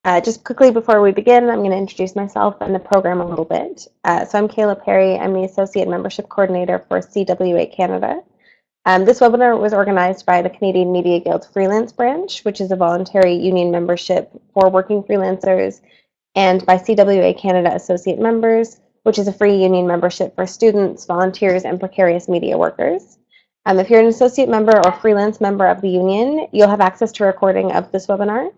Just quickly before we begin, I'm going to introduce myself and the program a little bit. So I'm Kayla Perry. I'm the Associate Membership Coordinator for CWA Canada. This webinar was organized by the Canadian Media Guild Freelance Branch, which is a voluntary union membership for working freelancers, and by CWA Canada Associate Members, which is a free union membership for students, volunteers, and precarious media workers. If you're an associate member or freelance member of the union, you'll have access to a recording of this webinar.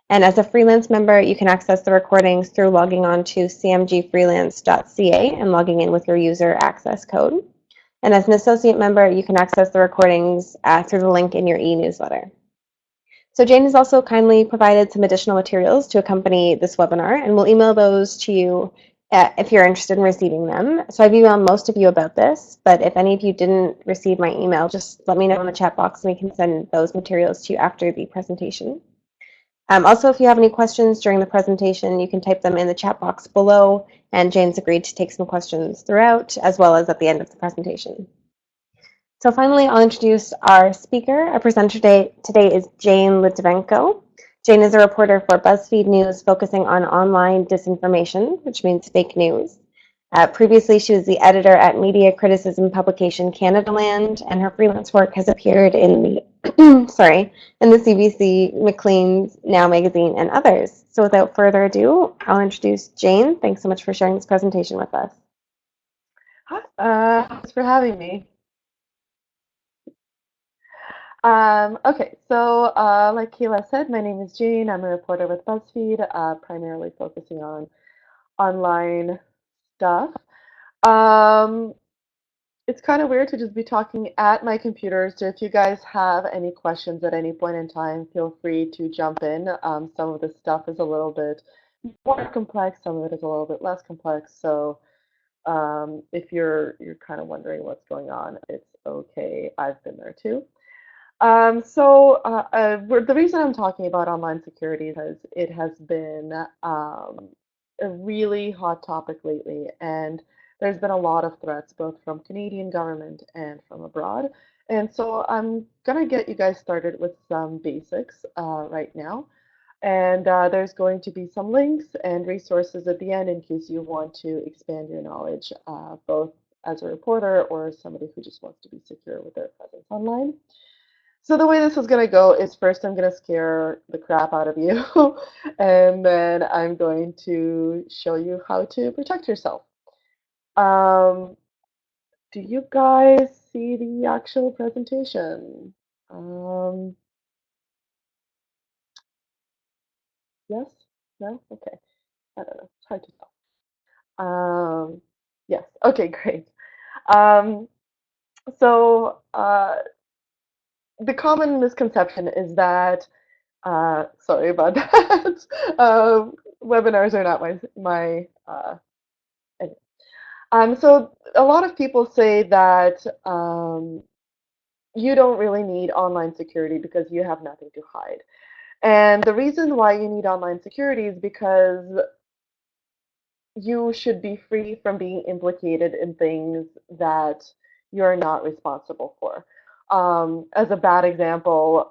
And as a freelance member, you can access the recordings through logging on to cmgfreelance.ca and logging in with your user access code. And as an associate member, you can access the recordings through the link in your e-newsletter. So Jane has also kindly provided some additional materials to accompany this webinar, and we'll email those to you if you're interested in receiving them. So I've emailed most of you about this, but if any of you didn't receive my email, just let me know in the chat box and we can send those materials to you after the presentation. Also, if you have any questions during the presentation, you can type them in the chat box below, and Jane's agreed to take some questions throughout, as well as at the end of the presentation. So finally, I'll introduce our speaker. Our presenter today is Jane Lytvynenko. Jane is a reporter for BuzzFeed News focusing on online disinformation, which means fake news. Previously, she was the editor at media criticism publication Canadaland, and her freelance work has appeared in the in the CBC, Maclean's Now magazine, and others. So without further ado, I'll introduce Jane. Thanks so much for sharing this presentation with us. Hi, thanks for having me. Okay, so like Kayla said, my name is Jane. I'm a reporter with BuzzFeed, primarily focusing on online stuff. Um, it's kind of weird to just be talking at my computer, so if you guys have any questions at any point in time, feel free to jump in. Some of the stuff is a little bit more complex, some of it is a little bit less complex, so if you're kind of wondering what's going on, it's okay. I've been there too. The reason I'm talking about online security is it has been a really hot topic lately, and there's been a lot of threats both from Canadian government and from abroad. And so I'm gonna get you guys started with some basics right now. And there's going to be some links and resources at the end in case you want to expand your knowledge, both as a reporter or as somebody who just wants to be secure with their presence online. So the way this is going to go is first I'm going to scare the crap out of you, and then I'm going to show you how to protect yourself. Um, do you guys see the actual presentation? Um, yes? No? Okay. I don't know. It's hard to tell. Yes. Okay, great. Um, so the common misconception is that sorry about that. Webinars are not my anyway. So a lot of people say that you don't really need online security because you have nothing to hide. And the reason why you need online security is because you should be free from being implicated in things that you're not responsible for. As a bad example,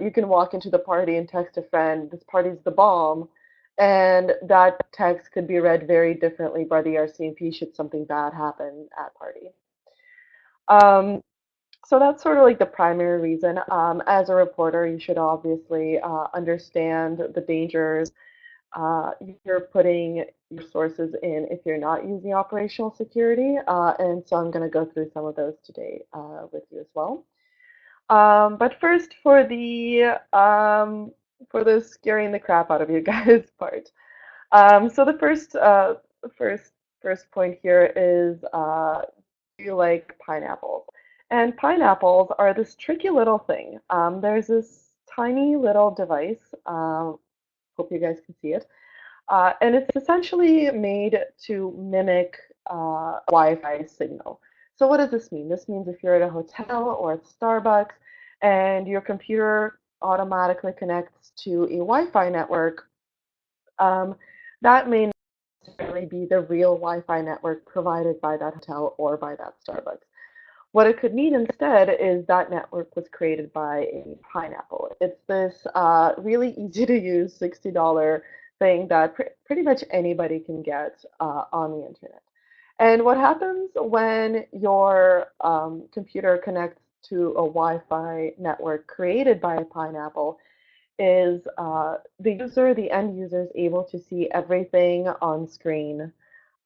you can walk into the party and text a friend, "This party's the bomb," and that text could be read very differently by the RCMP should something bad happen at party. Um, so that's sort of like the primary reason. As a reporter, you should obviously understand the dangers you're putting your sources in if you're not using operational security. And so I'm going to go through some of those today with you as well. But first, for the scaring the crap out of you guys part. So the first first point here is do you like pineapples? And pineapples are this tricky little thing. There's this tiny little device. Hope you guys can see it. And it's essentially made to mimic a Wi-Fi signal. So what does this mean? This means if you're at a hotel or at Starbucks and your computer automatically connects to a Wi-Fi network, um, that may not necessarily be the real Wi-Fi network provided by that hotel or by that Starbucks. What it could mean instead is that network was created by a pineapple. It's this really easy to use $60 thing that pretty much anybody can get on the internet. And what happens when your computer connects to a Wi-Fi network created by a pineapple is the end user, is able to see everything on screen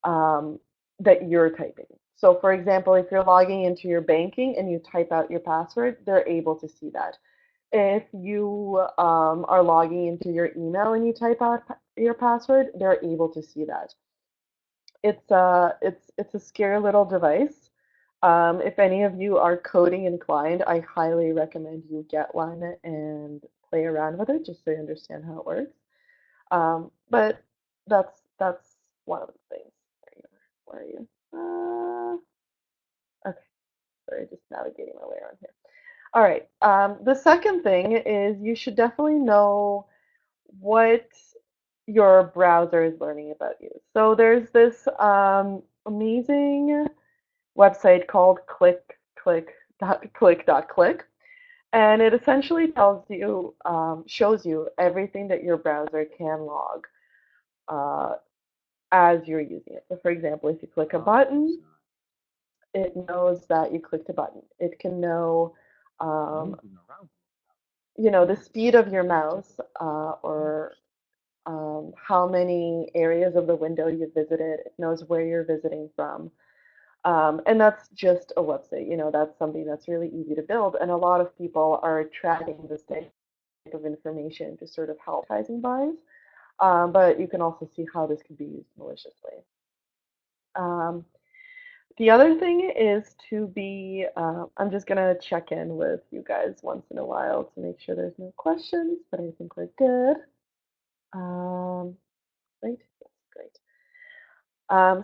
um, that you're typing. So, for example, if you're logging into your banking and you type out your password, they're able to see that. If you are logging into your email and you type out your password, they're able to see that. It's a scary little device. If any of you are coding inclined, I highly recommend you get one and play around with it just so you understand how it works. But that's one of the things. There you are. Where are you? Okay, sorry, just navigating my way around here. All right. The second thing is you should definitely know what your browser is learning about you. So there's this amazing website called click.click.click, and it essentially tells you, shows you everything that your browser can log uh, as you're using it. So for example, if you click a button, it knows that you clicked a button. It can know, um, the speed of your mouse or how many areas of the window you visited. It knows where you're visiting from. And that's just a website. That's something that's really easy to build. And a lot of people are tracking this type of information to sort of help advertising buys. But you can also see how this can be used maliciously. Um, the other thing is to be, I'm just going to check in with you guys once in a while to make sure there's no questions, but I think we're good. Right? Yes, great.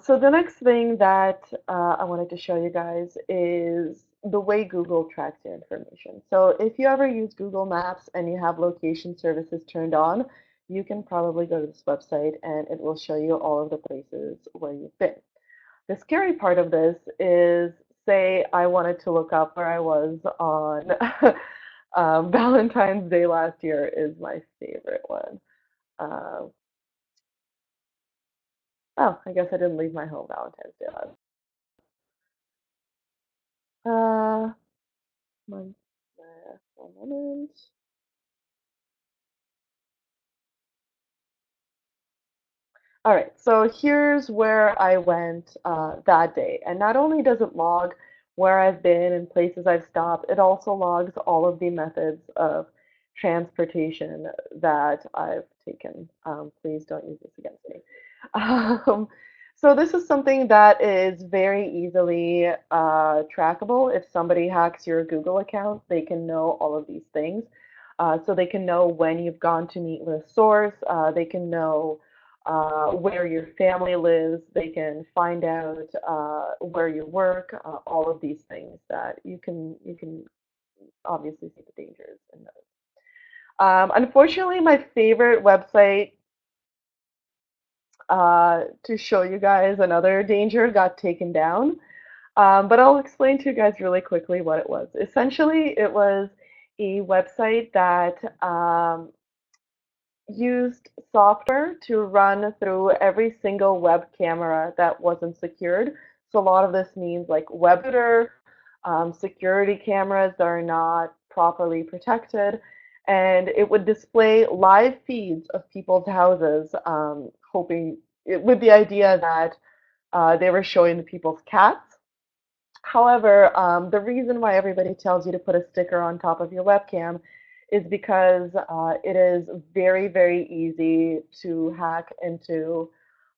So the next thing that I wanted to show you guys is the way Google tracks your information. So if you ever use Google Maps and you have location services turned on, you can probably go to this website and it will show you all of the places where you've been. The scary part of this is, say I wanted to look up where I was on Valentine's Day last year is my favorite one. Uh, oh, I guess I didn't leave my home Valentine's Day last. Uh, one, one moment. All right, so here's where I went that day. And not only does it log where I've been and places I've stopped, it also logs all of the methods of transportation that I've taken. Please don't use this against me. Um, so this is something that is very easily trackable. If somebody hacks your Google account, they can know all of these things. So they can know when you've gone to meet with a source. They can know where your family lives. They can find out where you work. All of these things that you can obviously see the dangers in those. Unfortunately, my favorite website to show you guys another danger got taken down. But I'll explain to you guys really quickly what it was. Essentially, it was a website that used software to run through every single web camera that wasn't secured. So a lot of this means like web router, security cameras that are not properly protected, and it would display live feeds of people's houses, hoping with the idea that they were showing the people's cats. However, the reason why everybody tells you to put a sticker on top of your webcam is because it is very, very easy to hack into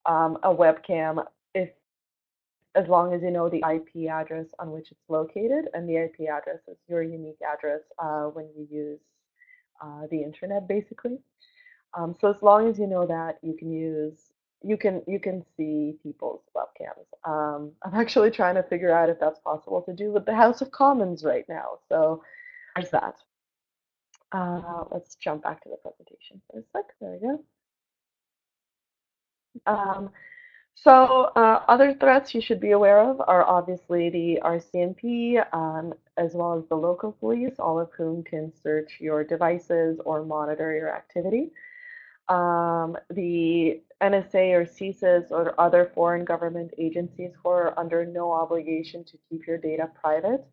a webcam if, as long as you know the IP address on which it's located, and the IP address is your unique address when you use the internet, basically. So as long as you know that, you can see people's webcams. I'm actually trying to figure out if that's possible to do with the House of Commons right now. So there's that. Let's jump back to the presentation for a sec. There we go. So other threats you should be aware of are obviously the RCMP, as well as the local police, all of whom can search your devices or monitor your activity. The NSA or CSIS or other foreign government agencies who are under no obligation to keep your data private.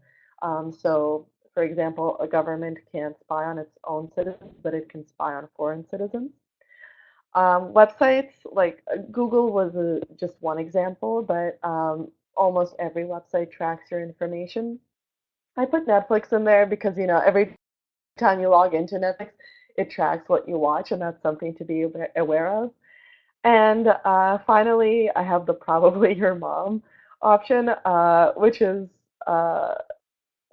So, for example, a government can't spy on its own citizens, but it can spy on foreign citizens. Websites like Google was just one example, but almost every website tracks your information. I put Netflix in there because, every time you log into Netflix, it tracks what you watch, and that's something to be aware of. And finally, I have the probably your mom option, which is uh,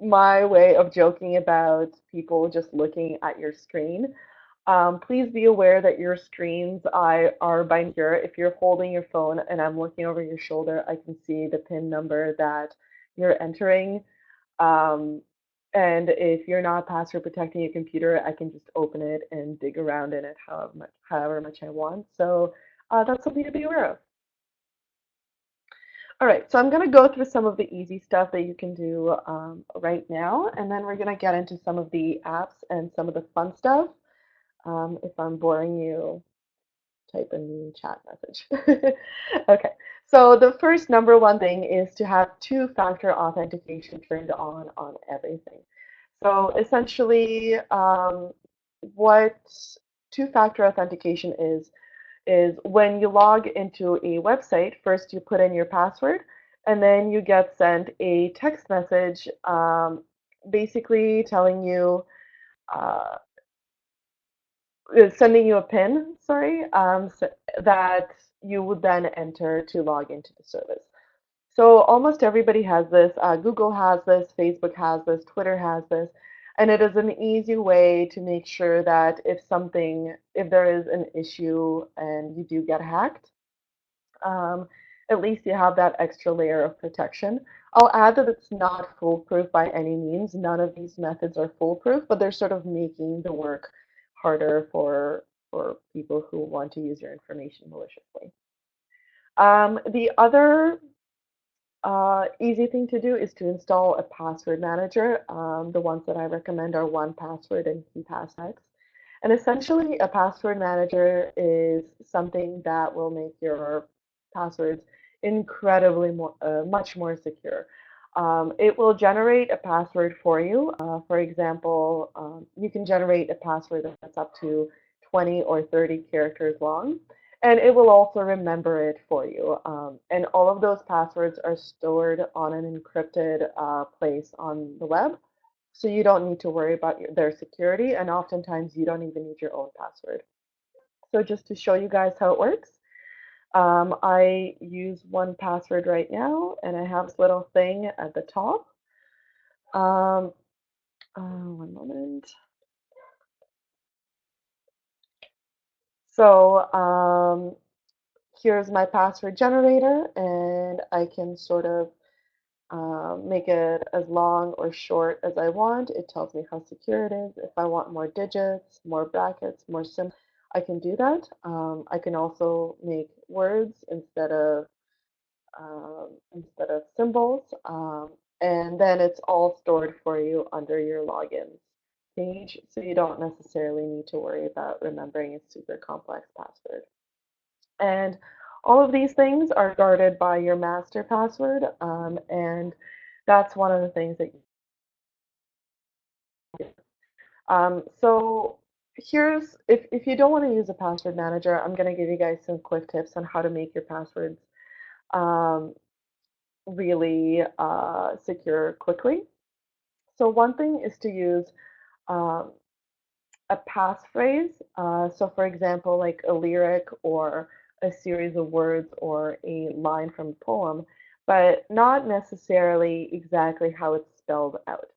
my way of joking about people just looking at your screen. Please be aware that your screens are binary. If you're holding your phone and I'm looking over your shoulder, I can see the PIN number that you're entering. Um, and if you're not password protecting your computer, I can just open it and dig around in it however much I want. So that's something to be aware of. All right, so I'm going to go through some of the easy stuff that you can do right now, and then we're going to get into some of the apps and some of the fun stuff. If I'm boring you, type in the chat message. Okay, so the first number one thing is to have two-factor authentication turned on everything. So essentially, what two-factor authentication is when you log into a website, first you put in your password, and then you get sent a text message basically telling you, uh, sending you a PIN, sorry, so that you would then enter to log into the service. So almost everybody has this. Google has this, Facebook has this, Twitter has this, and it is an easy way to make sure that if there is an issue and you do get hacked, um, at least you have that extra layer of protection. I'll add that it's not foolproof by any means. None of these methods are foolproof, but they're sort of making the work harder for people who want to use your information maliciously. The other easy thing to do is to install a password manager. The ones that I recommend are 1Password and KeePassX. And essentially, a password manager is something that will make your passwords incredibly much more secure. It will generate a password for you. For example, you can generate a password that's up to 20 or 30 characters long, and it will also remember it for you. And all of those passwords are stored on an encrypted place on the web. So you don't need to worry about their security, and oftentimes you don't even need your own password. So just to show you guys how it works, I use 1Password right now, and I have this little thing at the top. Um, one moment. So here's my password generator, and I can sort of make it as long or short as I want. It tells me how secure it is. If I want more digits, more brackets, more symbols, I can do that. I can also make words instead of symbols, and then it's all stored for you under your logins page, so you don't necessarily need to worry about remembering a super complex password. And all of these things are guarded by your master password, and that's one of the things that so here's if you don't want to use a password manager, I'm going to give you guys some quick tips on how to make your passwords um, really secure quickly. So one thing is to use um, a passphrase. So for example, like a lyric or a series of words or a line from a poem, but not necessarily exactly how it's spelled out.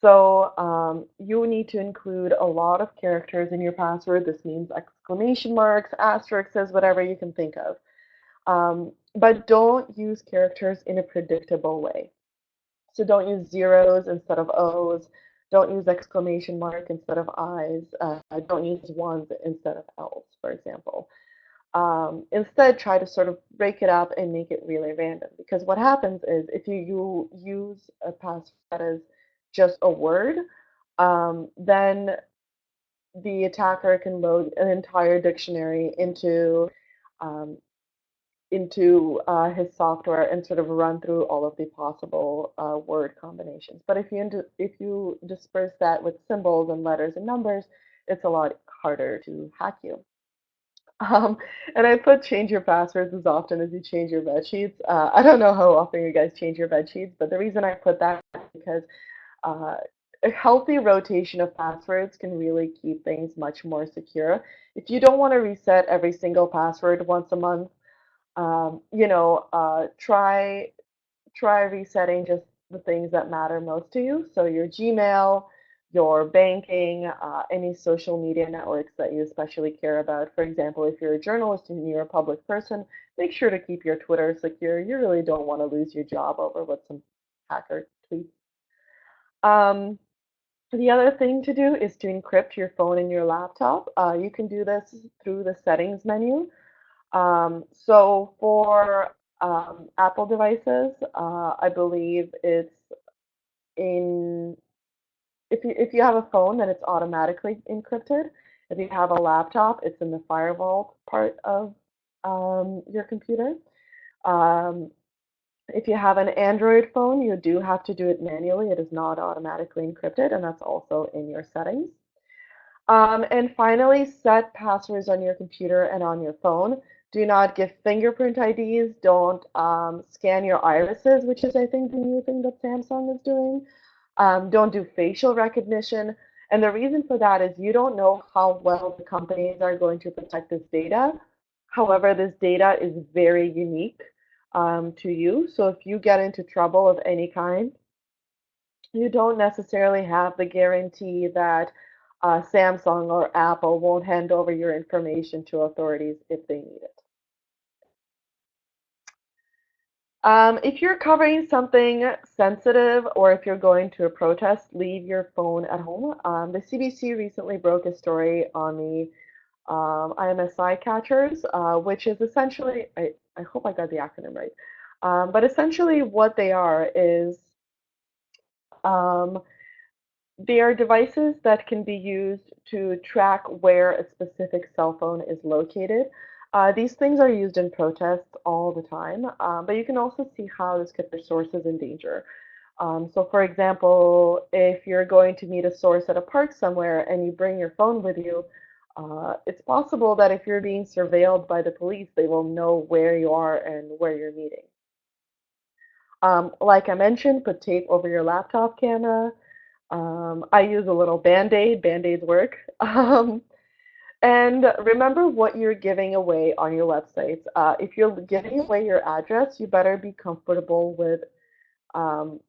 So you need to include a lot of characters in your password. This means exclamation marks, asterisks, whatever you can think of. But don't use characters in a predictable way. So don't use zeros instead of O's. Don't use exclamation mark instead of I's. Don't use ones instead of L's, for example. Instead, try to sort of break it up and make it really random. Because what happens is if you use a password that is just a word, then the attacker can load an entire dictionary um, into his software and sort of run through all of the possible word combinations. But if you disperse that with symbols and letters and numbers, it's a lot harder to hack you. Um, and I put change your passwords as often as you change your bed sheets. I don't know how often you guys change your bed sheets, but the reason I put that is because uh, a healthy rotation of passwords can really keep things much more secure. If you don't want to reset every single password once a month, try resetting just the things that matter most to you. So your Gmail, your banking, any social media networks that you especially care about. For example, if you're a journalist and you're a public person, make sure to keep your Twitter secure. You really don't want to lose your job over what some hacker tweets. Um, the other thing to do is to encrypt your phone and your laptop. You can do this through the settings menu. So for Apple devices, I believe it's in if you have a phone, then it's automatically encrypted. If you have a laptop, it's in the firewall part of your computer. Um, if you have an Android phone, you do have to do it manually. It is not automatically encrypted, and that's also in your settings. And finally, set passwords on your computer and on your phone. Do not give fingerprint IDs. Don't scan your irises, which is, I think, the new thing that Samsung is doing. Don't do facial recognition. And the reason for that is you don't know how well the companies are going to protect this data. However, this data is very unique to you. So if you get into trouble of any kind, you don't necessarily have the guarantee that Samsung or Apple won't hand over your information to authorities if they need it. If you're covering something sensitive or if you're going to a protest, leave your phone at home. The CBC recently broke a story on the IMSI catchers, which is essentially, I hope I got the acronym right, but essentially what they are is um, they are devices that can be used to track where a specific cell phone is located. These things are used in protests all the time, but you can also see how this could put sources in danger. So for example, if you're going to meet a source at a park somewhere and you bring your phone with you, it's possible that if you're being surveilled by the police, they will know where you are and where you're meeting. Like I mentioned, put tape over your laptop camera. I use a little Band-Aid. Band-Aids work. And remember what you're giving away on your websites. If you're giving away your address, you better be comfortable with um,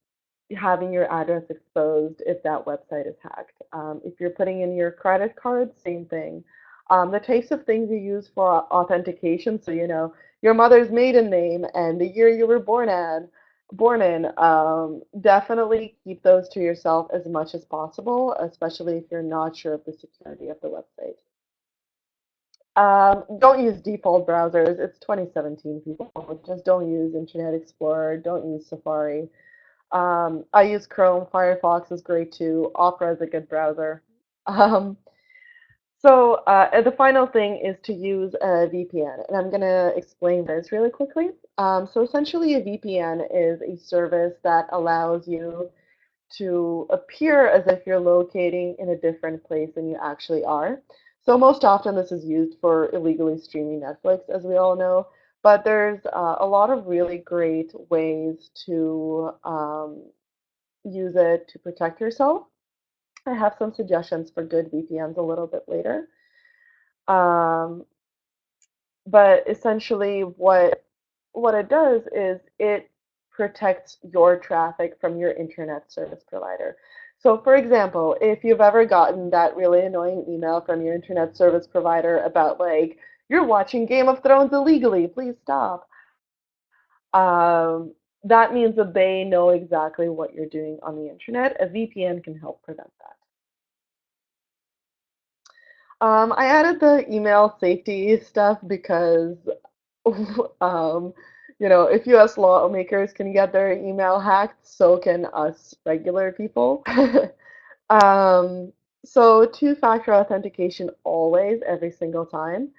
having your address exposed if that website is hacked. If you're putting in your credit card, same thing. The types of things you use for authentication, so you know your mother's maiden name and the year you were born in, definitely keep those to yourself as much as possible, especially if you're not sure of the security of the website. Don't use default browsers. It's 2017, people. Just don't use Internet Explorer. Don't use Safari. I use Chrome. Firefox is great too. Opera is a good browser. Um, the final thing is to use a VPN, and I'm going to explain this really quickly. So essentially, a VPN is a service that allows you to appear as if you're locating in a different place than you actually are. So most often this is used for illegally streaming Netflix, as we all know, but there's a lot of really great ways to use it to protect yourself. I have some suggestions for good VPNs a little bit later. Um, but essentially what it does is it protects your traffic from your internet service provider. So for example, if you've ever gotten that really annoying email from your internet service provider about like, you're watching Game of Thrones illegally, please stop. Um, that means that they know exactly what you're doing on the internet. A VPN can help prevent that. I added the email safety stuff because, um, if U.S. lawmakers can get their email hacked, so can us regular people. Um, so two-factor authentication always, every single time.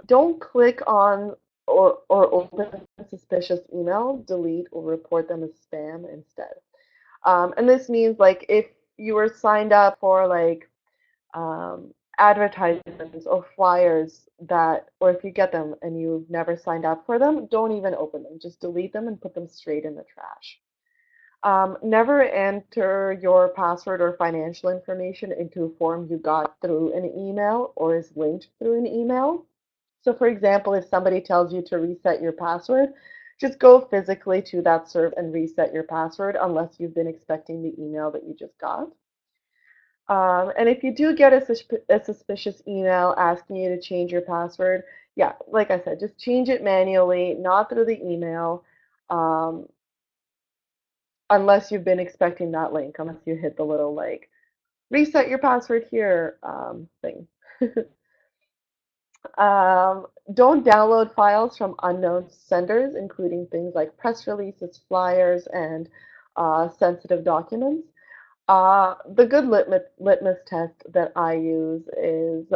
Don't click on or open suspicious email, delete or report them as spam instead. And this means like if you were signed up for like advertisements or flyers that, or if you get them and you've never signed up for them, don't even open them. Just delete them and put them straight in the trash. Never enter your password or financial information into a form you got through an email or is linked through an email. So, for example, if somebody tells you to reset your password, just go physically to that server and reset your password unless you've been expecting the email that you just got. And if you do get a suspicious email asking you to change your password, yeah, like I said, just change it manually, not through the email, um, unless you've been expecting that link, unless you hit the little like reset your password here thing. Don't download files from unknown senders, including things like press releases, flyers, and sensitive documents. The good litmus test that I use is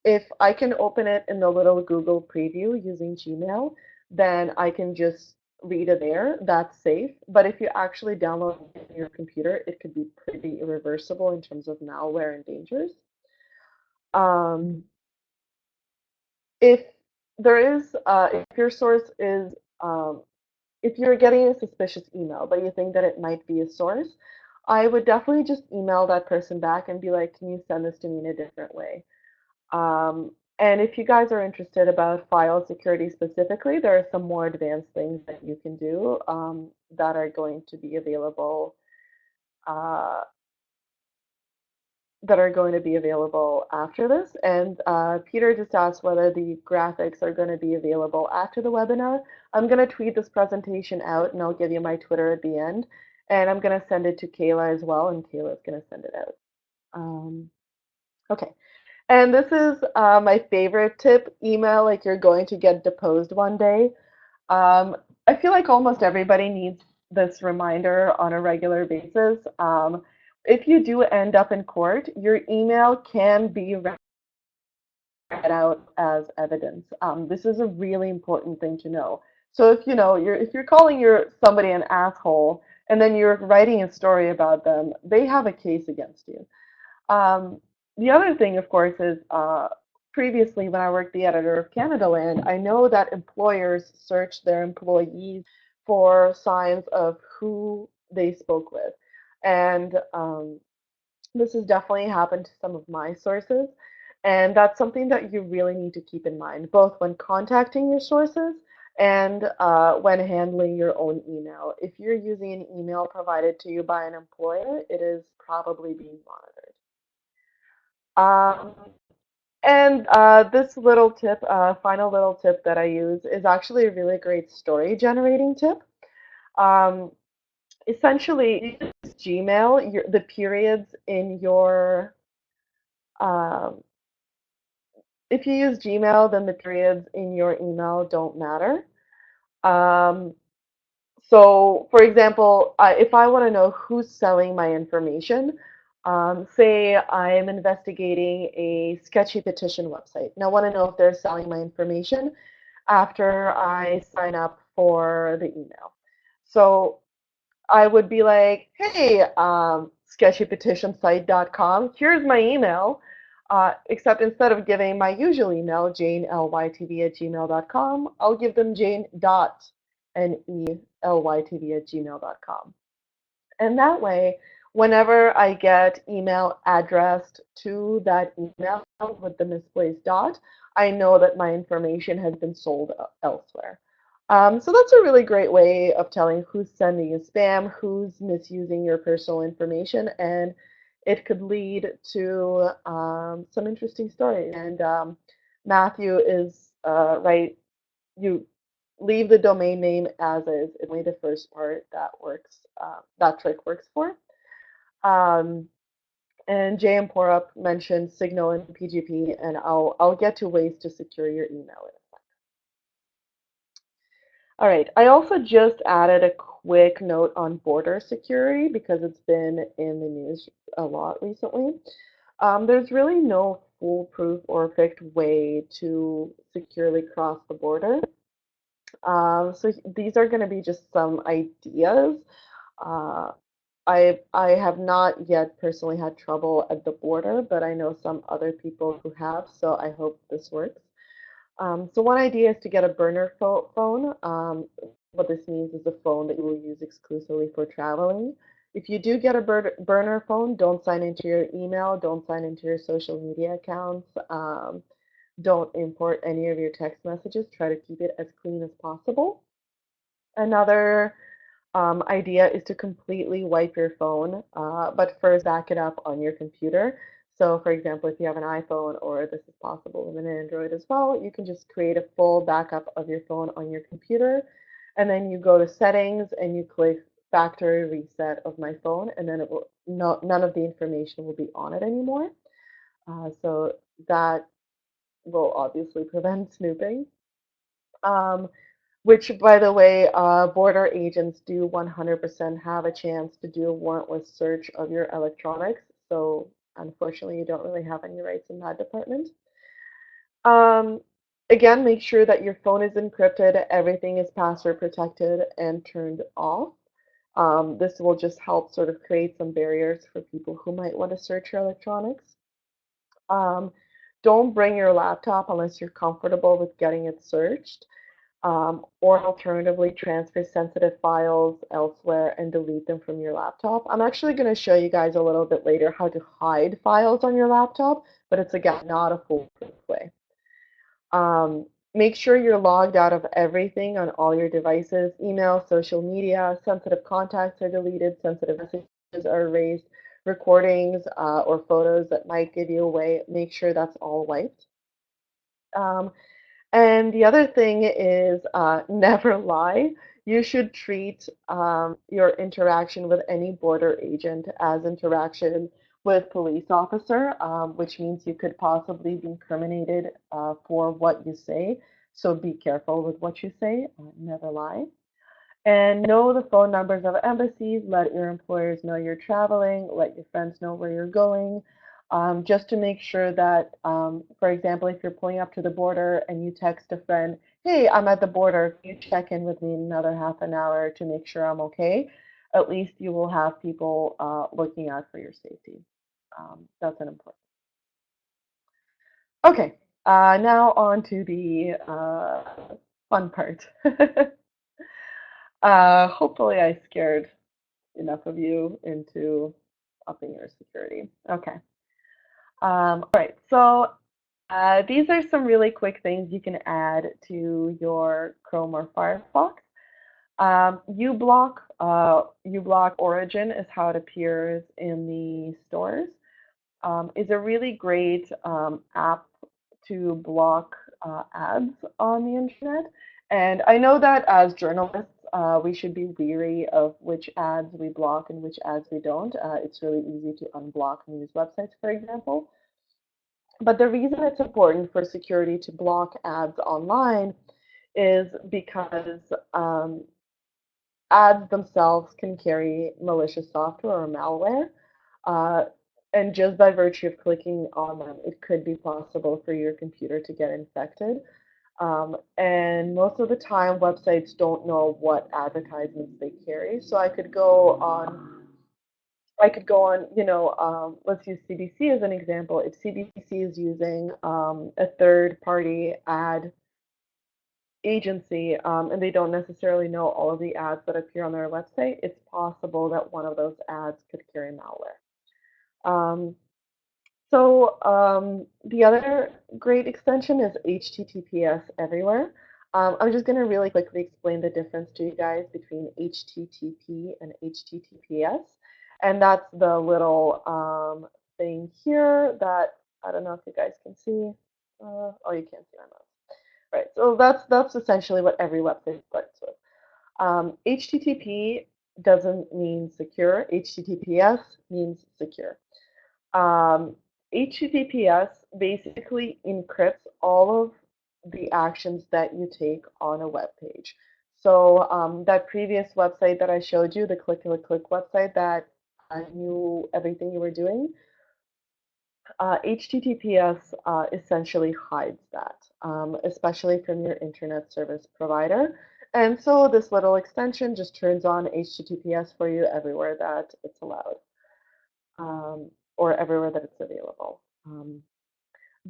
if I can open it in the little Google preview using Gmail, then I can just read it there. That's safe. But if you actually download it on your computer, it could be pretty irreversible in terms of malware and dangers. Um, if if your source is, um, if you're getting a suspicious email, but you think that it might be a source, I would definitely just email that person back and be like, can you send this to me in a different way? And if you guys are interested about file security specifically, there are some more advanced things that you can do that are going to be available uh, after this. And Peter just asked whether the graphics are going to be available after the webinar. I'm going to tweet this presentation out and I'll give you my Twitter at the end. And I'm going to send it to Kayla as well, and Kayla's going to send it out. Okay. And this is my favorite tip, email like you're going to get deposed one day. I feel like almost everybody needs this reminder on a regular basis. If you do end up in court, your email can be read out as evidence. This is a really important thing to know. So if you're calling somebody an asshole and then you're writing a story about them, they have a case against you. Um, the other thing, of course, is previously when I worked the editor of Canadaland, I know that employers search their employees for signs of who they spoke with. And this has definitely happened to some of my sources. And that's something that you really need to keep in mind, both when contacting your sources and when handling your own email. If you're using an email provided to you by an employer, it is probably being monitored. Um, and this little tip, final little tip that I use is actually a really great story generating tip. Um, Essentially, use Gmail, the periods in your, um, if you use Gmail, then the periods in your email don't matter. Um, So, for example, if I want to know who's selling my information, say I'm investigating a sketchy petition website, and I want to know if they're selling my information after I sign up for the email. So I would be like, hey, sketchypetitionsite.com, here's my email. Except instead of giving my usual email, janelytv@gmail.com, I'll give them jane.nelytv@gmail.com. And that way, whenever I get email addressed to that email with the misplaced dot, I know that my information has been sold elsewhere. So that's a really great way of telling who's sending you spam, who's misusing your personal information, and it could lead to some interesting stories. And Matthew is right. You leave the domain name as is. It's only the first part that works. That trick works for. Um, And JM Porup mentioned Signal and PGP, and I'll get to ways to secure your email. All right, I also just added a quick note on border security because it's been in the news a lot recently. There's really no foolproof or perfect way to securely cross the border. So these are going to be just some ideas. Uh, I have not yet personally had trouble at the border, but I know some other people who have, so I hope this works. So one idea is to get a burner phone. What this means is a phone that you will use exclusively for traveling. If you do get a burner phone, don't sign into your email, don't sign into your social media accounts, don't import any of your text messages. Try to keep it as clean as possible. Another idea is to completely wipe your phone, but first back it up on your computer. So, for example, if you have an iPhone, or this is possible with an Android as well, you can just create a full backup of your phone on your computer, and then you go to settings and you click factory reset of my phone, and then it will none of the information will be on it anymore. So that will obviously prevent snooping. Um, which, by the way, border agents do 100% have a chance to do a warrantless search of your electronics. So, unfortunately, you don't really have any rights in that department. Um, Again, make sure that your phone is encrypted, everything is password protected and turned off. This will just help sort of create some barriers for people who might want to search your electronics. Um, don't bring your laptop unless you're comfortable with getting it searched, or alternatively transfer sensitive files elsewhere and delete them from your laptop. I'm actually going to show you guys a little bit later how to hide files on your laptop, but it's again not a foolproof way. Make sure you're logged out of everything on all your devices, email, social media, sensitive contacts are deleted, sensitive messages are erased, recordings or photos that might give you away, make sure that's all wiped. Um, and the other thing is never lie. You should treat your interaction with any border agent as interaction with police officer, which means you could possibly be incriminated for what you say. So be careful with what you say. Never lie. And know the phone numbers of embassies. Let your employers know you're traveling. Let your friends know where you're going. Just to make sure that, for example, if you're pulling up to the border and you text a friend, hey, I'm at the border, can you check in with me in another half an hour to make sure I'm okay? At least you will have people looking out for your safety. That's an important. Okay, now on to the fun part. Hopefully I scared enough of you into upping your security. Okay. All right. So these are some really quick things you can add to your Chrome or Firefox. uBlock Origin is how it appears in the stores. Is a really great app to block ads on the internet. And I know that as journalists, we should be weary of which ads we block and which ads we don't. It's really easy to unblock news websites, for example. But the reason it's important for security to block ads online is because ads themselves can carry malicious software or malware. Uh, and just by virtue of clicking on them, it could be possible for your computer to get infected. And most of the time, websites don't know what advertisements they carry. So I could go on, let's use CBC as an example. If CBC is using a third-party ad agency, and they don't necessarily know all of the ads that appear on their website, it's possible that one of those ads could carry malware. Um, the other great extension is HTTPS everywhere. I'm just going to really quickly explain the difference to you guys between HTTP and HTTPS. And that's the little thing here that I don't know if you guys can see. Oh, you can't see my mouse. Right, so that's essentially what every website starts with. HTTP doesn't mean secure. HTTPS means secure. Um, HTTPS basically encrypts all of the actions that you take on a web page. So that previous website that I showed you, the click website that knew everything you were doing, HTTPS essentially hides that, especially from your internet service provider. And so this little extension just turns on HTTPS for you everywhere that it's allowed, or everywhere that it's available.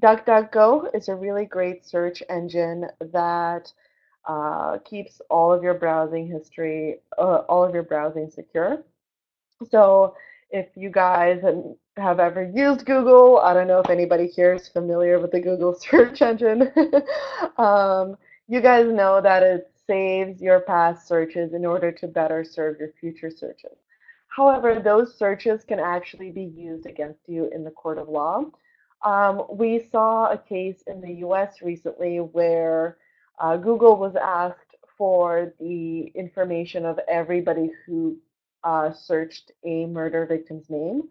DuckDuckGo is a really great search engine that keeps all of your browsing history, all of your browsing secure. So if you guys have ever used Google, I don't know if anybody here is familiar with the Google search engine. um, you guys know that it saves your past searches in order to better serve your future searches. However, those searches can actually be used against you in the court of law. We saw a case in the US recently where Google was asked for the information of everybody who searched a murder victim's name.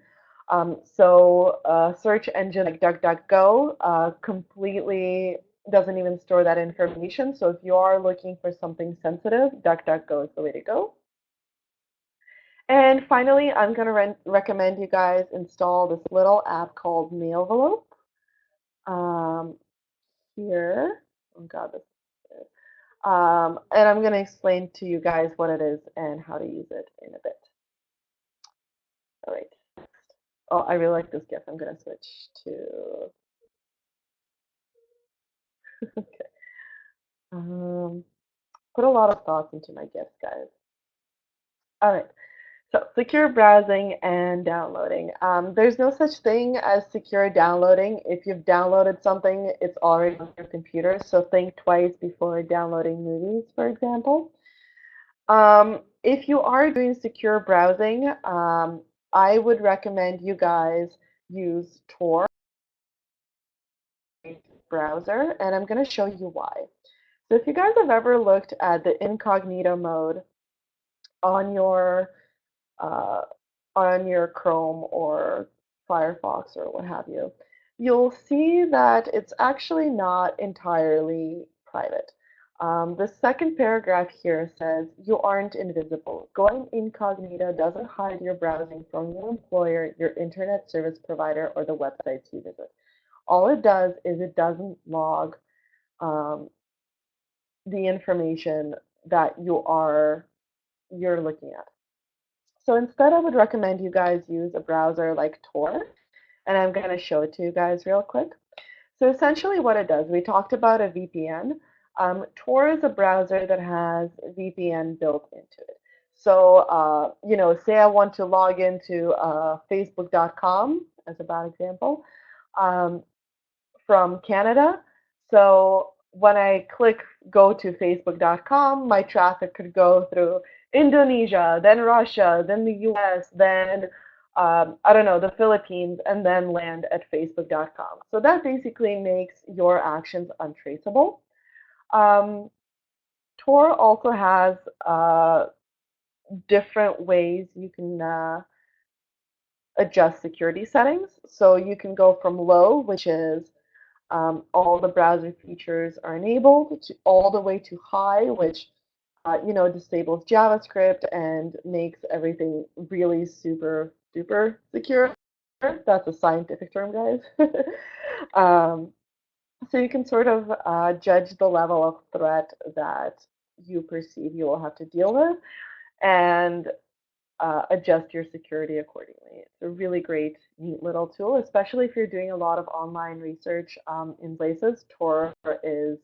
So a search engine like DuckDuckGo completely doesn't even store that information. So if you are looking for something sensitive, DuckDuckGo is the way to go. And finally, I'm going to recommend you guys install this little app called Mailvelope. Um, here, oh God, this is and I'm going to explain to you guys what it is and how to use it in a bit. All right. Oh, I really like this GIF. I'm going to switch to, okay. Put a lot of thoughts into my GIFs, guys. All right. So secure browsing and downloading. There's no such thing as secure downloading. If you've downloaded something, it's already on your computer. So think twice before downloading movies, for example. If you are doing secure browsing, I would recommend you guys use Tor browser, and I'm going to show you why. So if you guys have ever looked at the incognito mode on your uh, Chrome or Firefox or what have you, you'll see that it's actually not entirely private. The second paragraph here says you aren't invisible. Going incognito doesn't hide your browsing from your employer, your internet service provider, or the websites you visit. All it does is it doesn't log um, the information that you're looking at. So instead, I would recommend you guys use a browser like Tor, and I'm going to show it to you guys real quick. So essentially what it does, we talked about a VPN. Tor is a browser that has VPN built into it. So, say I want to log into Facebook.com, as a bad example, um, from Canada. So when I click go to Facebook.com, my traffic could go through Indonesia, then Russia, then the US, then I don't know, the Philippines, and then land at Facebook.com. So that basically makes your actions untraceable. Um, Tor also has different ways you can adjust security settings. So you can go from low, which is all the browser features are enabled, to all the way to high, which disables JavaScript and makes everything really super duper secure. That's a scientific term, guys. um, so you can sort of judge the level of threat that you perceive you will have to deal with and adjust your security accordingly. It's a really great, neat little tool, especially if you're doing a lot of online research in places. Tor is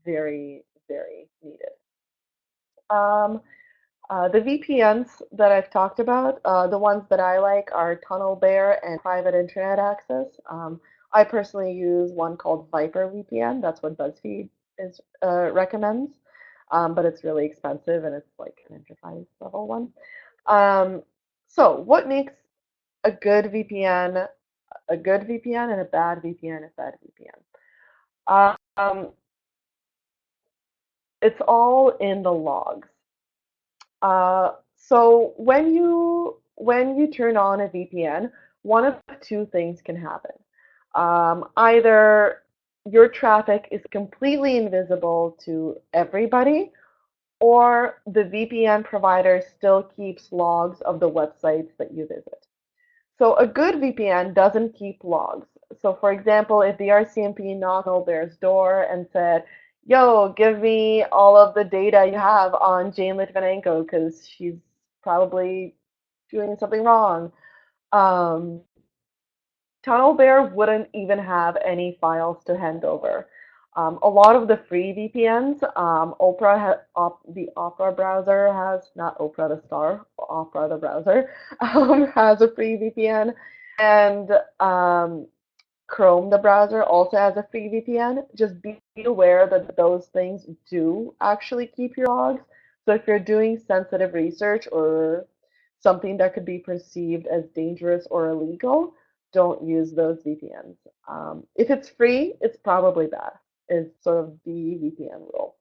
very, very needed. Um, the VPNs that I've talked about, the ones that I like are TunnelBear and Private Internet Access. I personally use one called Viper VPN. That's what BuzzFeed recommends, but it's really expensive and it's like an enterprise level one. So what makes a good VPN a good VPN and a bad VPN a bad VPN? It's all in the logs. So when you turn on a VPN, one of two things can happen. Either your traffic is completely invisible to everybody, or the VPN provider still keeps logs of the websites that you visit. So a good VPN doesn't keep logs. So for example, if the RCMP knocked on Bear's door and said, yo, give me all of the data you have on Jane Lytvynenko because she's probably doing something wrong, um, TunnelBear wouldn't even have any files to hand over. A lot of the free VPNs, the Opera browser has, not Oprah the star, Opera the browser, has a free VPN. And Chrome, the browser, also has a free VPN. Just be aware that those things do actually keep your logs. So if you're doing sensitive research or something that could be perceived as dangerous or illegal, don't use those VPNs. If it's free, it's probably bad, is sort of the VPN rule.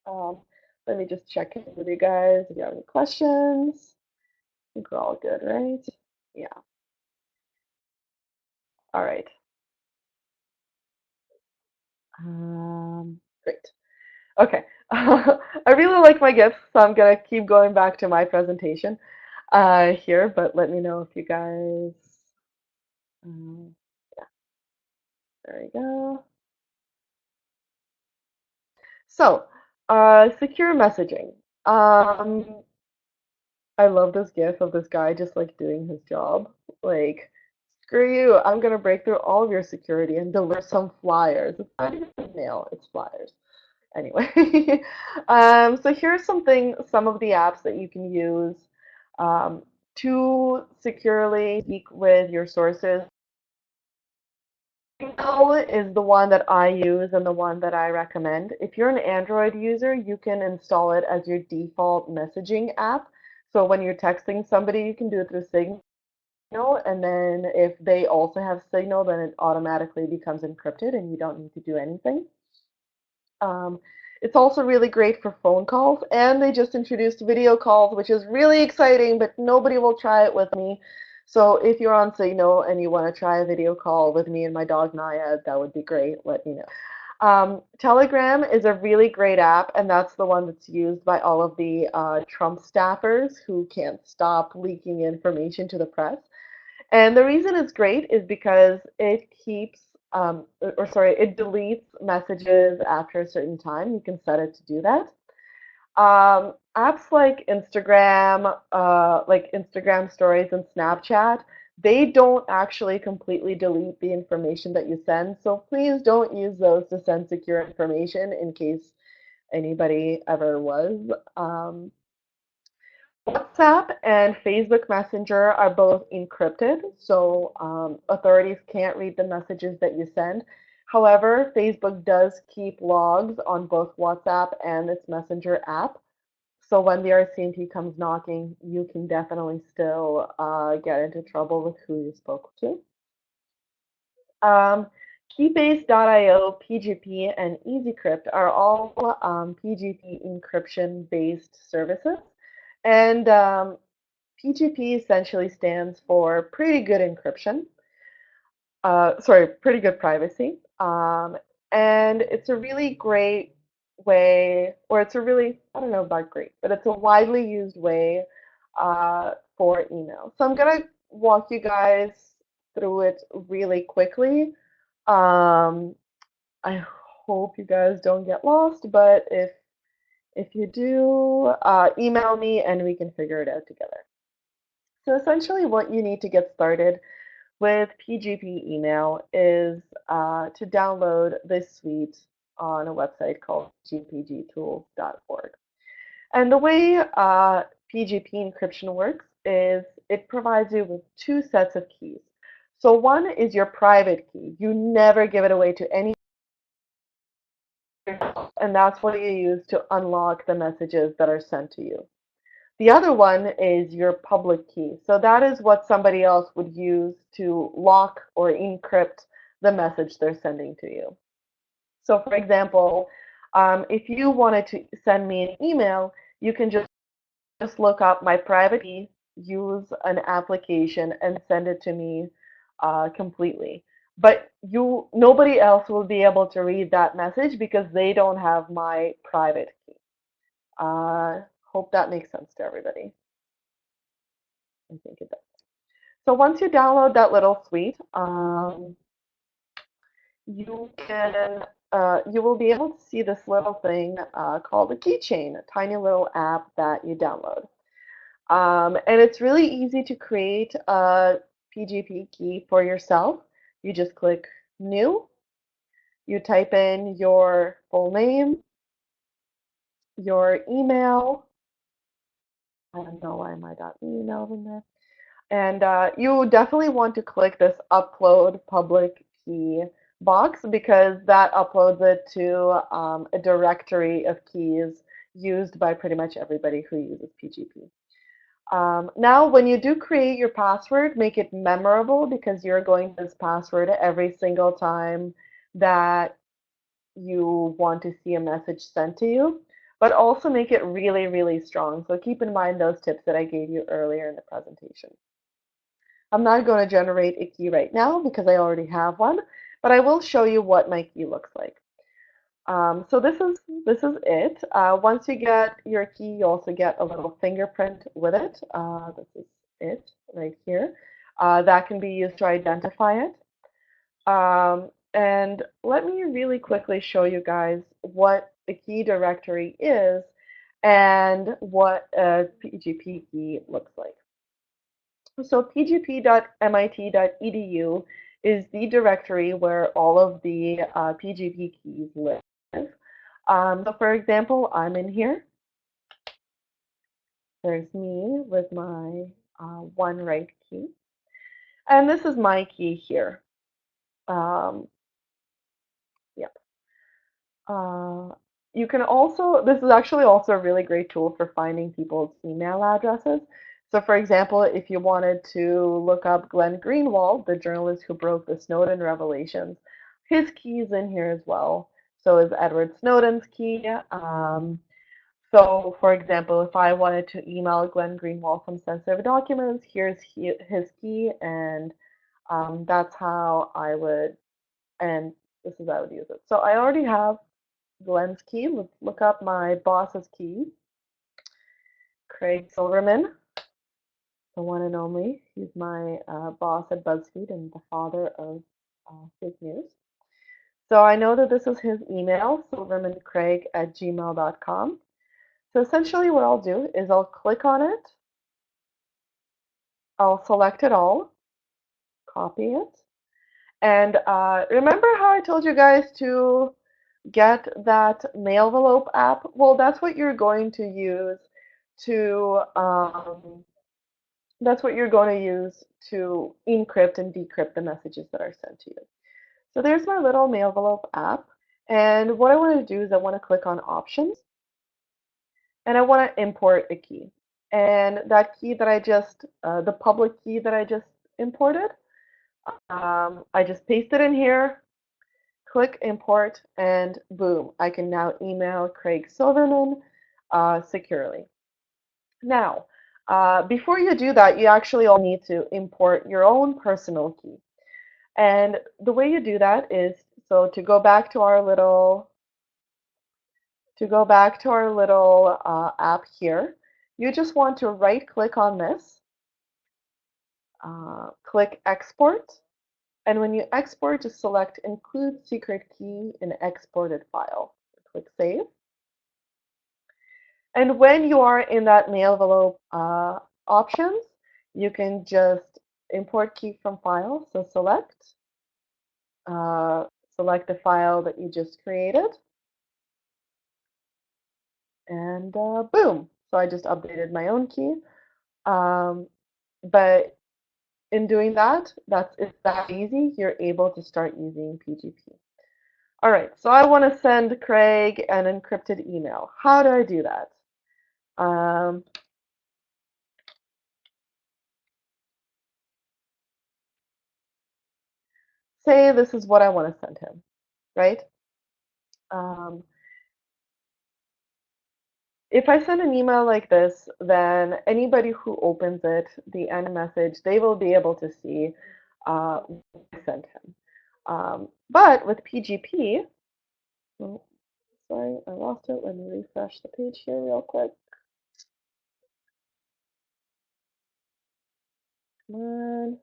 Um, Let me just check in with you guys if you have any questions. I think we're all good, right? Yeah. All right. Great. Okay. I really like my gifts, so I'm gonna keep going back to my presentation here, but let me know if you guys, yeah, there we go. So, secure messaging. Um, I love this gif of this guy just like doing his job. Like, screw you, I'm gonna break through all of your security and deliver some flyers. It's not even mail, it's flyers. Anyway, so here's some of the apps that you can use um, to securely speak with your sources. Signal is the one that I use and the one that I recommend. If you're an Android user, you can install it as your default messaging app. So when you're texting somebody, you can do it through Signal, and then if they also have Signal, then it automatically becomes encrypted and you don't need to do anything. Um, it's also really great for phone calls, and they just introduced video calls, which is really exciting, but nobody will try it with me. So if you're on Signal and you want to try a video call with me and my dog Naya, that would be great. Let me know. Telegram is a really great app, and that's the one that's used by all of the Trump staffers who can't stop leaking information to the press. And the reason it's great is because it keeps, it deletes messages after a certain time. You can set it to do that. Apps like Instagram stories and Snapchat, they don't actually completely delete the information that you send. So please don't use those to send secure information in case anybody ever was. Um, WhatsApp and Facebook Messenger are both encrypted, so authorities can't read the messages that you send. However, Facebook does keep logs on both WhatsApp and its Messenger app. So when the RCMP comes knocking, you can definitely still get into trouble with who you spoke to. Keybase.io, PGP, and EasyCrypt are all PGP encryption-based services. And PGP essentially stands for pretty good encryption. Pretty good privacy. And it's a really great way, or it's a really, I don't know about great, but it's a widely used way for email. So I'm going to walk you guys through it really quickly. Um, I hope you guys don't get lost, but if you do, email me and we can figure it out together. So essentially what you need to get started with PGP email is to download this suite on a website called gpgtools.org. And the way PGP encryption works is it provides you with two sets of keys. So one is your private key. You never give it away to anyone, and that's what you use to unlock the messages that are sent to you. The other one is your public key. So that is what somebody else would use to lock or encrypt the message they're sending to you. So for example, if you wanted to send me an email, you can just look up my private key use an application and send it to me completely. But nobody else will be able to read that message because they don't have my private key. Hope that makes sense to everybody. I think it does. So once you download that little suite, you will be able to see this little thing called a keychain, a tiny little app that you download. And it's really easy to create a PGP key for yourself. You just click New, you type in your full name, your email. I don't know why my .email in there. And you definitely want to click this Upload Public Key box because that uploads it to a directory of keys used by pretty much everybody who uses PGP. Now, when you do create your password, make it memorable because you're going to this password every single time that you want to see a message sent to you, but also make it really, really strong. So keep in mind those tips that I gave you earlier in the presentation. I'm not going to generate a key right now because I already have one, but I will show you what my key looks like. So this is it. Once you get your key, you also get a little fingerprint with it. This is it right here. That can be used to identify it. And let me really quickly show you guys what the key directory is and what a PGP key looks like. So pgp.mit.edu is the directory where all of the PGP keys live. So for example, I'm in here. There's me with my one right key. And this is my key here. Yep. You can also, this is actually also a really great tool for finding people's email addresses. So for example, if you wanted to look up Glenn Greenwald, the journalist who broke the Snowden revelations, his key is in here as well. So is Edward Snowden's key. So for example, if I wanted to email Glenn Greenwald some sensitive documents, here's his key, and that's how I would, and this is how I would use it. So I already have Glenn's key. Let's look up my boss's key. Craig Silverman, the one and only. He's my boss at BuzzFeed and the father of fake news. So I know that this is his email, silvermancraig@gmail.com. So essentially what I'll do is I'll click on it, I'll select it all, copy it, and remember how I told you guys to get that mail envelope app? Well, that's what you're going to use to encrypt and decrypt the messages that are sent to you. So there's my little mail envelope app. And what I want to do is I want to click on options and I want to import a key. And that key that the public key that I just imported, I just paste it in here, click import, and boom, I can now email Craig Silverman securely. Now, before you do that, you actually all need to import your own personal key. And the way you do that is, so to go back to our little app here, you just want to right click on this, click export, and when you export, just select include secret key in exported file. Click save. And when you are in that mail envelope options, you can just import key from file. So select the file that you just created, and boom. So I just updated my own key. But in doing that, it's that easy. You're able to start using PGP. All right, so I want to send Craig an encrypted email. How do I do that? Say this is what I want to send him, right? Um, if I send an email like this, then anybody who opens it, the end message, they will be able to see what I sent him. But with PGP, oh, sorry, I lost it. Let me refresh the page here real quick. Come on.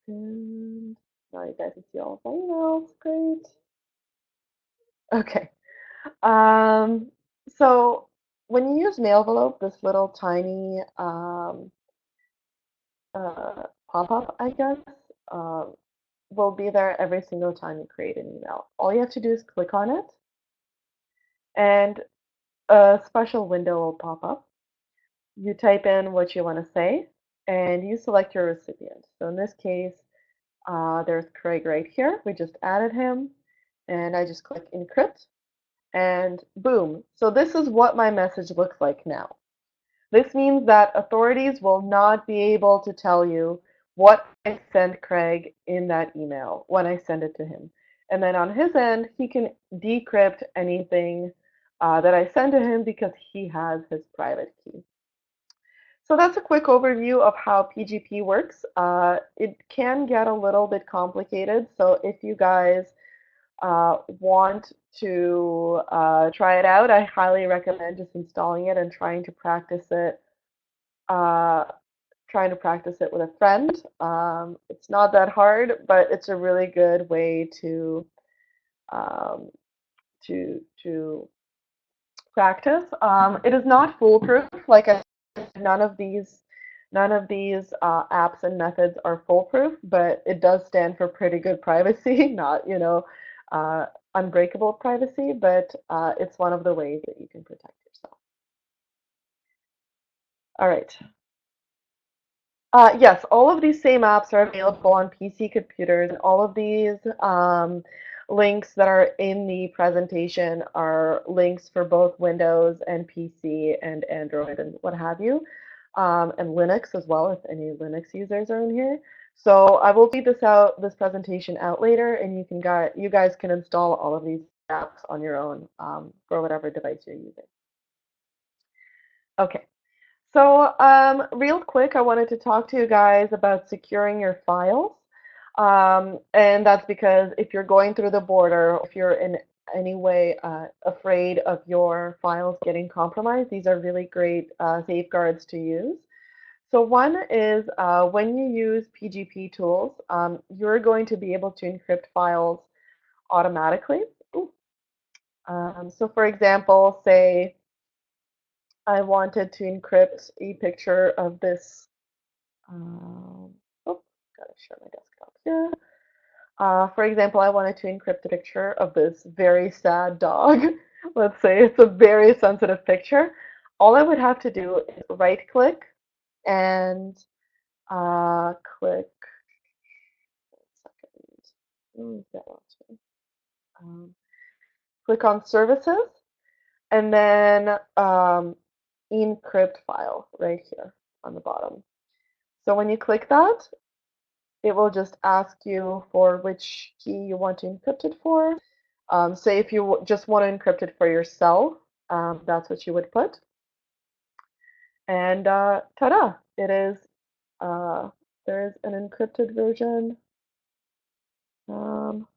And now you guys can see all of my emails. Great. Okay. So when you use Mailvelope, this little tiny pop-up, I guess, um, will be there every single time you create an email. All you have to do is click on it, and a special window will pop up. You type in what you want to say, and you select your recipient. So in this case, there's Craig right here. We just added him, and I just click encrypt, and boom. So this is what my message looks like now. This means that authorities will not be able to tell you what I sent Craig in that email when I send it to him. And then on his end, he can decrypt anything that I send to him because he has his private key. So that's a quick overview of how PGP works. It can get a little bit complicated. So if you guys want to try it out, I highly recommend just installing it and uh, trying to practice it with a friend. It's not that hard, but it's a really good way um, to practice. It is not foolproof. Like I said, none of these apps and methods are foolproof, but it does stand for pretty good privacy, not uh, unbreakable privacy. But it's one of the ways that you can protect yourself. All right. Yes, all of these same apps are available on PC computers, and all of these links that are in the presentation are links for both Windows and PC and Android and what have you, and Linux as well, if any Linux users are in here. So I will tweet this presentation out later, and you guys can install all of these apps on your own for whatever device you're using. Okay. So, real quick, I wanted to talk to you guys about securing your files. And that's because if you're going through the border, if you're in any way afraid of your files getting compromised, these are really great safeguards to use. So one is when you use PGP tools, you're going to be able to encrypt files automatically. So for example, say I wanted to encrypt a picture of this. Oh, gotta share my desktop here. For example, I wanted to encrypt a picture of this very sad dog. Let's say it's a very sensitive picture. All I would have to do is right click and click. Second. Um, Click on services and then encrypt file right here on the bottom. So when you click that, it will just ask you for which key you want to encrypt it for. Say if you just want to encrypt it for yourself, that's what you would put. And ta-da! It is. There is an encrypted version um,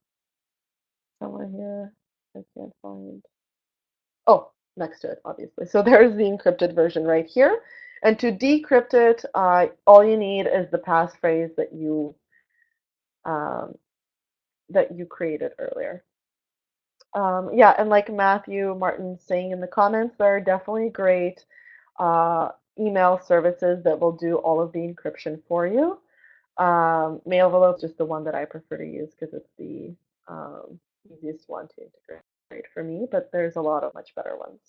somewhere here. I can't find. Oh, next to it, obviously. So there's the encrypted version right here. And to decrypt it, all you need is the passphrase um, that you created earlier. Yeah, and like Matthew Martin saying in the comments, there are definitely great uh, email services that will do all of the encryption for you. Mailvelope is just the one that I prefer to use because it's the easiest one to integrate for me, but there's a lot of much better ones.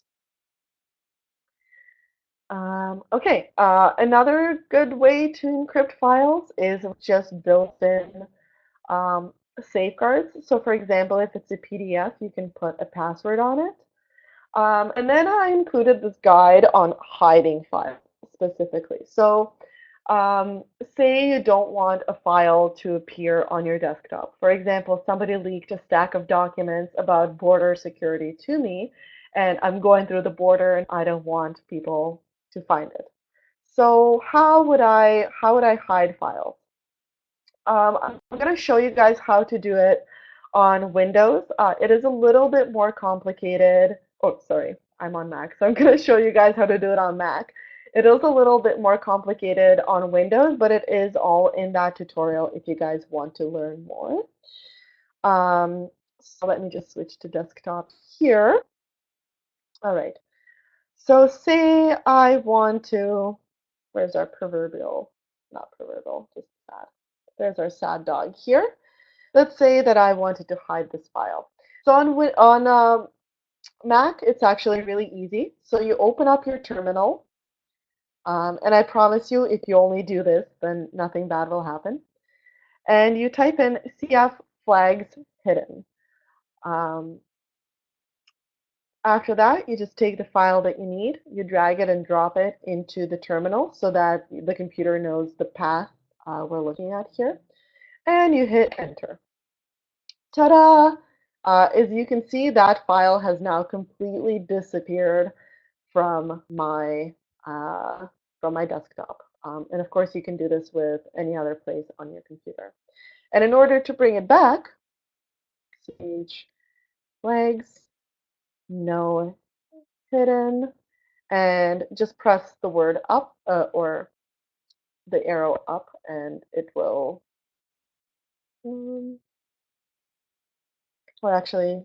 Okay, another good way to encrypt files is just built-in um, safeguards. So for example, if it's a PDF, you can put a password on it. And then I included this guide on hiding files specifically. So say you don't want a file to appear on your desktop. For example, somebody leaked a stack of documents about border security to me, and I'm going through the border and I don't want people to find it. So how would I hide files? I'm going to show you guys how to do it on Windows. It is a little bit more complicated. Oh, sorry, I'm on Mac, so I'm going to show you guys how to do it on Mac. It is a little bit more complicated on Windows, but it is all in that tutorial if you guys want to learn more. So let me just switch to desktop here. All right. So say I want to, where's our proverbial, not proverbial, just sad. There's our sad dog here. Let's say that I wanted to hide this file. So on Mac, it's actually really easy. So you open up your terminal, and I promise you, if you only do this, then nothing bad will happen. And you type in CF flags hidden. Um, After that, you just take the file that you need, you drag it and drop it into the terminal so that the computer knows the path we're looking at here, and you hit enter. Ta-da! As you can see, that file has now completely disappeared from my desktop. And of course, you can do this with any other place on your computer. And in order to bring it back, ch flags, no hidden, and just press the word up or the arrow up, and it will. Well, actually,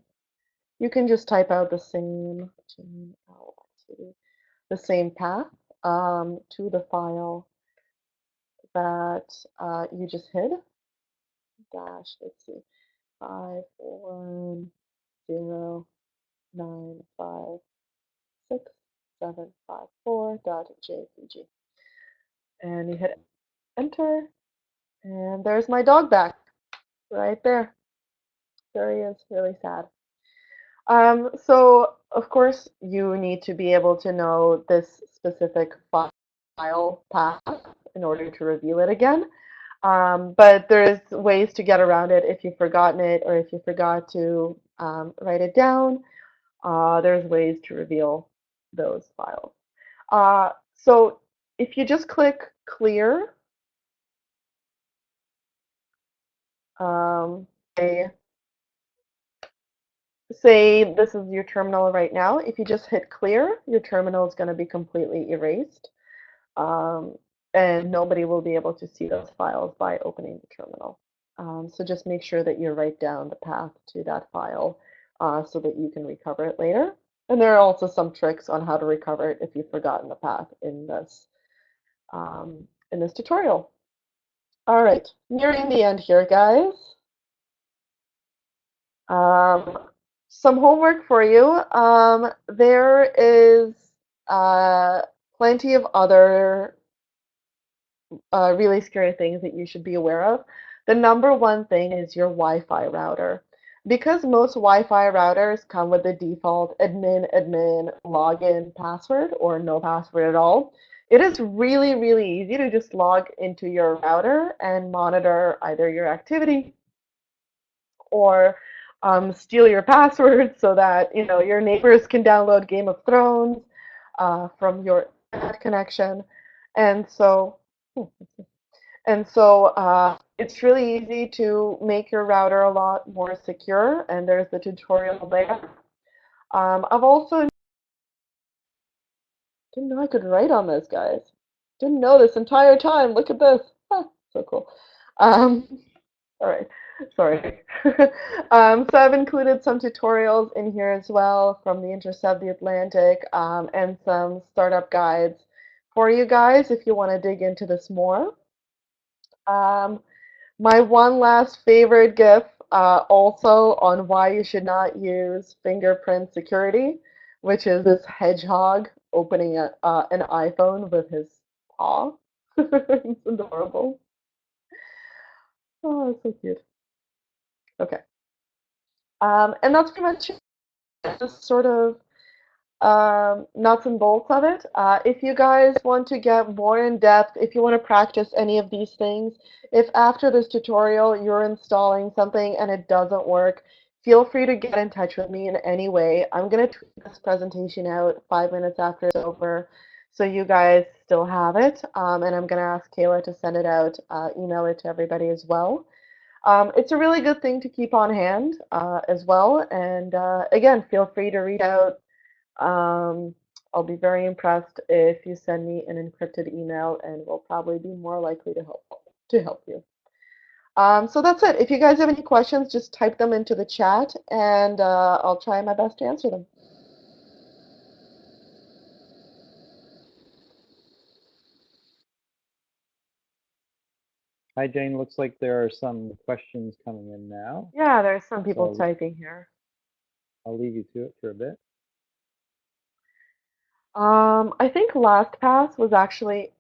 you can just type out the same the same path to the file that you just hid. Dash. Let's see. 510956754.jpg, and you hit enter, and there's my dog back right there. There he is, really sad. So of course you need to be able to know this specific file path in order to reveal it again. But there's ways to get around it if you've forgotten it or if you forgot to write it down. There's ways to reveal those files. So if you just click clear, say this is your terminal right now. If you just hit clear, your terminal is going to be completely erased, and nobody will be able to see those files by opening the terminal. So just make sure that you write down the path to that file so that you can recover it later. And there are also some tricks on how to recover it if you've forgotten the path in this tutorial. All right, nearing the end here, guys. Some homework for you. There is plenty of other really scary things that you should be aware of. The number one thing is your Wi-Fi router. Because most Wi-Fi routers come with the default admin login password or no password at all, it is really, really easy to just log into your router and monitor either your activity or steal your password so that your neighbors can download Game of Thrones from your internet connection, and so it's really easy to make your router a lot more secure. And there's the tutorial there. I've also didn't know I could write on this, guys. Didn't know this entire time. Look at this. So cool. All right. Sorry. So I've included some tutorials in here as well from the Intercept the Atlantic and some startup guides for you guys if you want to dig into this more. My one last favorite GIF also on why you should not use fingerprint security, which is this hedgehog opening an iPhone with his paw. It's adorable. Oh, it's so cute. Okay. And that's pretty much just sort of nuts and bolts of it. If you guys want to get more in depth, if you want to practice any of these things, if after this tutorial you're installing something and it doesn't work, feel free to get in touch with me in any way. I'm going to tweet this presentation out 5 minutes after it's over so you guys still have it. And I'm going to ask Kayla to send it out, email it to everybody as well. It's a really good thing to keep on hand as well. And again, feel free to reach out. I'll be very impressed if you send me an encrypted email, and we'll probably be more likely to help you. So that's it. If you guys have any questions, just type them into the chat, and I'll try my best to answer them. Hi, Jane. Looks like there are some questions coming in now. Yeah, there's some people So typing here. I'll leave you to it for a bit. I think LastPass was actually,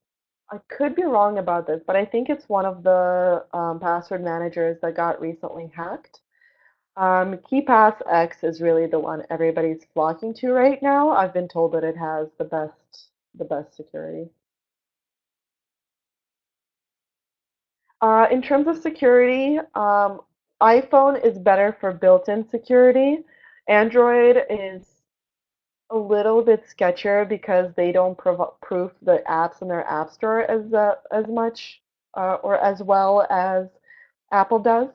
I could be wrong about this, but I think it's one of the password managers that got recently hacked. KeePass X is really the one everybody's flocking to right now. I've been told that it has the best security. In terms of security, iPhone is better for built-in security. Android is a little bit sketchier because they don't proof the apps in their app store as much or as well as Apple does.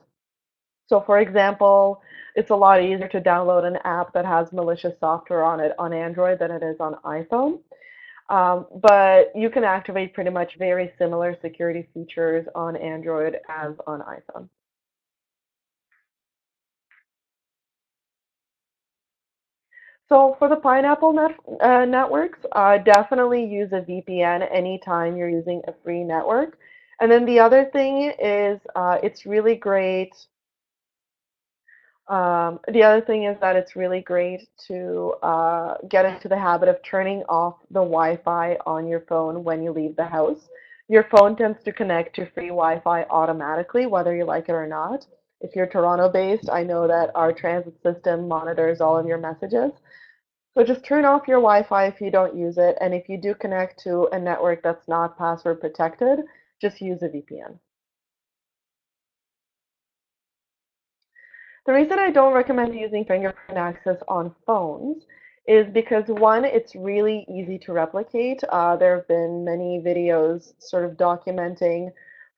So, for example, it's a lot easier to download an app that has malicious software on it on Android than it is on iPhone. But you can activate pretty much very similar security features on Android as on iPhone. So for the Pineapple networks, definitely use a VPN anytime you're using a free network. And then the other thing is it's really great. The other thing is that it's really great to get into the habit of turning off the Wi-Fi on your phone when you leave the house. Your phone tends to connect to free Wi-Fi automatically, whether you like it or not. If you're Toronto-based, I know that our transit system monitors all of your messages. So just turn off your Wi-Fi if you don't use it, and if you do connect to a network that's not password protected, just use a VPN. The reason I don't recommend using fingerprint access on phones is because one, it's really easy to replicate. There have been many videos sort of documenting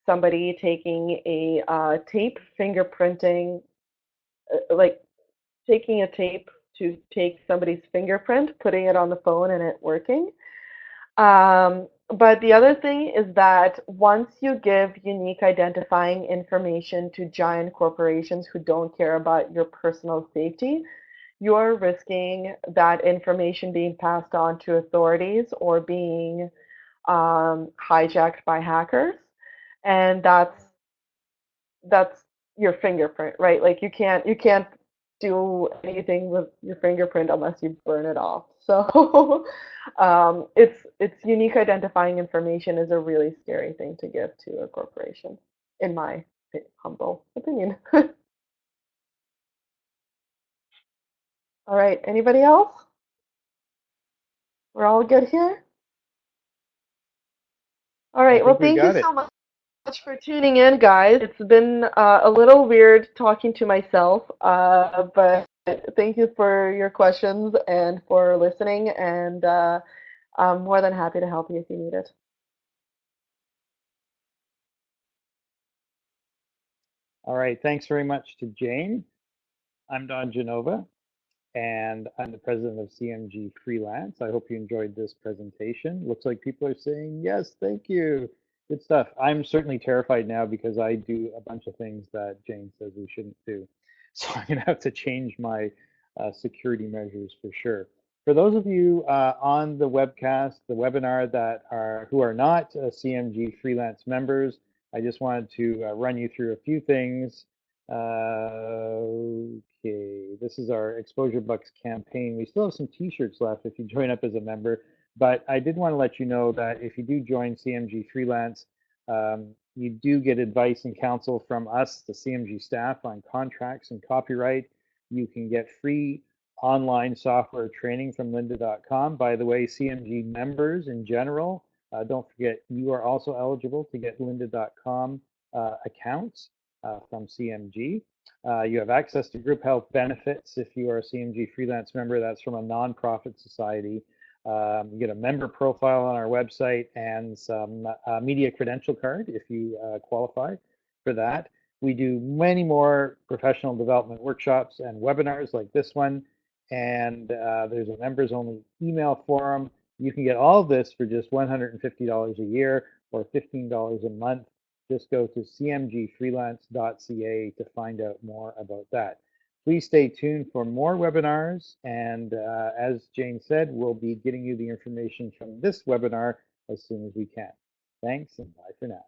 somebody taking a tape, fingerprinting, like taking a tape to take somebody's fingerprint, putting it on the phone and it working. But the other thing is that once you give unique identifying information to giant corporations who don't care about your personal safety, you're risking that information being passed on to authorities or being hijacked by hackers. And that's your fingerprint, right? Like you can't do anything with your fingerprint unless you burn it off. So it's unique identifying information is a really scary thing to give to a corporation, in my humble opinion. All right, anybody else? We're all good here? All I right, well, think we thank you got it. so much for tuning in, guys. It's been a little weird talking to myself, but thank you for your questions and for listening, and I'm more than happy to help you if you need it. All right. Thanks very much to Jane. I'm Don Genova, and I'm the president of CMG Freelance. I hope you enjoyed this presentation. Looks like people are saying, yes, thank you. Good stuff. I'm certainly terrified now because I do a bunch of things that Jane says we shouldn't do. So I'm going to have to change my security measures for sure. For those of you on the webcast, the webinar that are who are not CMG Freelance members, I just wanted to run you through a few things. Okay, this is our Exposure Bucks campaign. We still have some t-shirts left if you join up as a member, but I did want to let you know that if you do join CMG Freelance, you do get advice and counsel from us, the CMG staff, on contracts and copyright. You can get free online software training from lynda.com. By the way, CMG members in general, don't forget you are also eligible to get lynda.com accounts from CMG. You have access to group health benefits if you are a CMG freelance member. That's from a nonprofit society. You get a member profile on our website and some media credential card if you qualify for that. We do many more professional development workshops and webinars like this one. And there's a members only email forum. You can get all of this for just $150 a year or $15 a month. Just go to cmgfreelance.ca to find out more about that. Please stay tuned for more webinars. And as Jane said, we'll be getting you the information from this webinar as soon as we can. Thanks and bye for now.